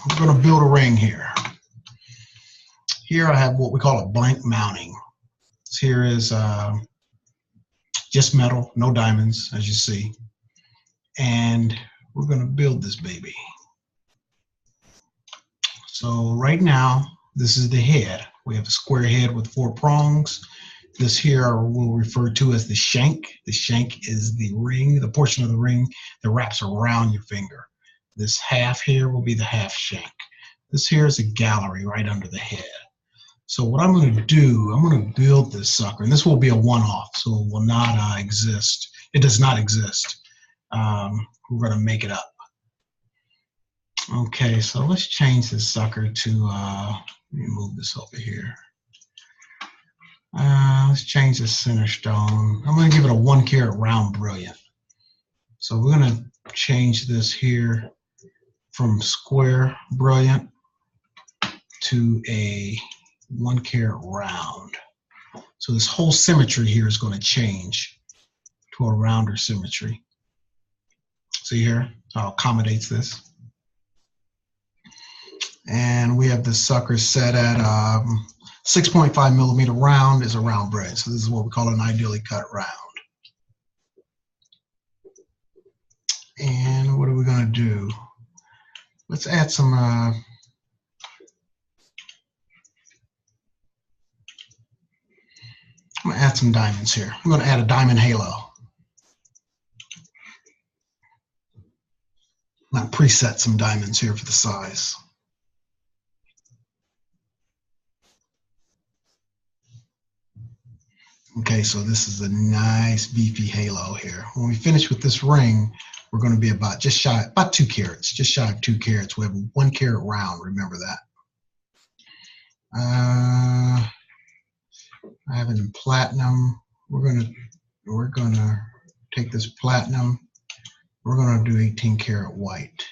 we're going to build a ring here. Here I have what we call a blank mounting. Here is just metal, no diamonds, as you see. And we're going to build this baby. So right now, this is the head. We have a square head with 4 prongs. This here we'll refer to as the shank. The shank is the ring, the portion of the ring that wraps around your finger. This half here will be the half shank. This here is a gallery right under the head. So what I'm going to do, I'm going to build this sucker, and this will be a one-off, so it will not exist. It does not exist. We're going to make it up. Okay, so let's change this sucker to, let me move this over here. Let's change the center stone. I'm going to give it a 1 carat round brilliant. So we're going to change this here from square brilliant to a 1 carat round. So this whole symmetry here is going to change to a rounder symmetry. See here how it accommodates this. And we have this sucker set at 6.5 millimeter round is a round brilliant. So this is what we call an ideally cut round. And what are we going to do? Let's add some I'm going to add some diamonds here. I'm going to add a diamond halo. I'm going to preset some diamonds here for the size. Okay, so this is a nice beefy halo here. When we finish with this ring, we're going to be about just shy, about 2 carats, just shy of 2 carats. We have a 1 carat round, remember that. I have it in platinum. We're gonna take this platinum. We're gonna do 18 karat white.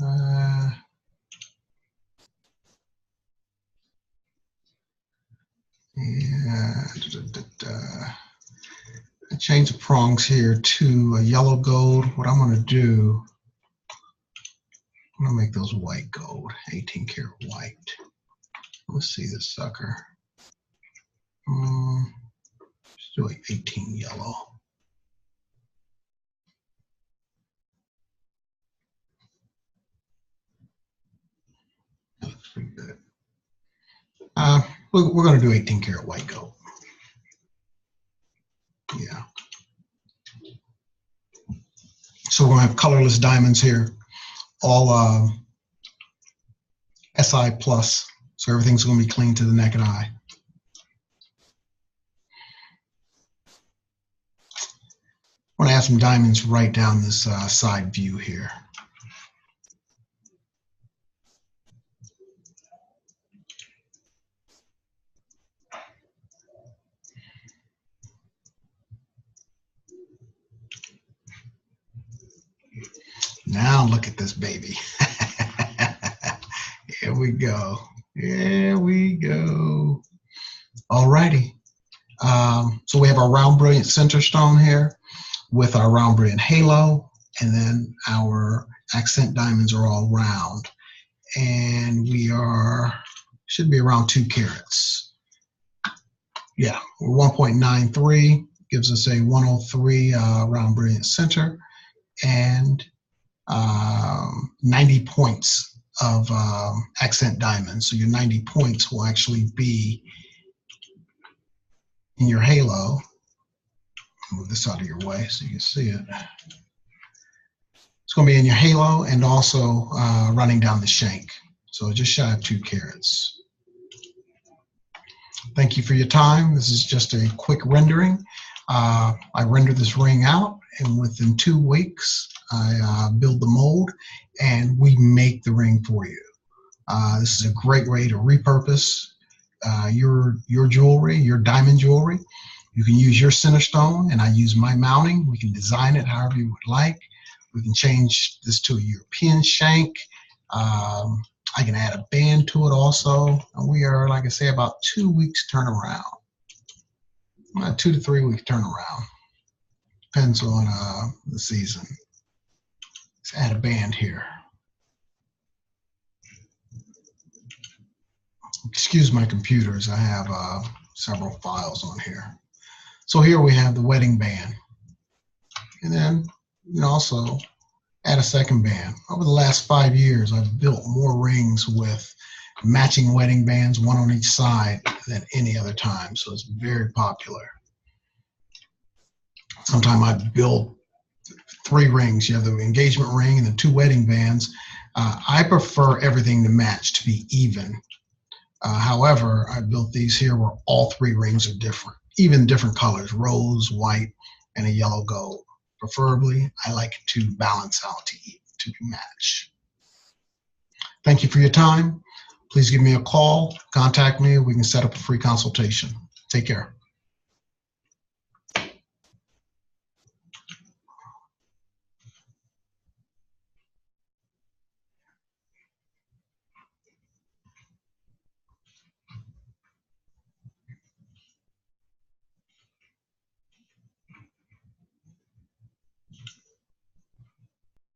I change the prongs here to a yellow gold. What I'm gonna do, I'm gonna make those white gold, 18 karat white. Let's see this sucker. Let's do like 18 yellow. That looks pretty good. We're going to do 18 karat white gold. Yeah. So we're going to have colorless diamonds here, all SI plus. So everything's going to be clean to the naked eye. I want to add some diamonds right down this side view here. Now look at this baby. Here we go. Here we go. Alrighty. So we have our round brilliant center stone here with our round brilliant halo, and then our accent diamonds are all round. And we should be around 2 carats. Yeah, 1.93 gives us a 103 round brilliant center, and 90 points of accent diamonds. So your 90 points will actually be in your halo. Move this out of your way so you can see it. It's going to be in your halo and also running down the shank. So just shy of 2 carats. Thank you for your time. This is just a quick rendering. I render this ring out, and within 2 weeks, I build the mold, and we make the ring for you. This is a great way to repurpose your jewelry, your diamond jewelry. You can use your center stone, and I use my mounting. We can design it however you would like. We can change this to a European shank. I can add a band to it also. And we are, like I say, about 2 weeks turnaround. 2 to 3 week turnaround. Depends on the season. Let's add a band here. excuse my computers. I have several files on here. So here we have the wedding band. And then you can also add a second band. Over the last 5 years, I've built more rings with matching wedding bands, one on each side, than any other time. So it's very popular. Sometimes I build 3 rings. You have the engagement ring and the 2 wedding bands. I prefer everything to match, to be even. However, I built these here where all 3 rings are different, even different colors, rose, white, and a yellow gold. Preferably, I like to balance out to match. Thank you for your time. Please give me a call, contact me. We can set up a free consultation. Take care.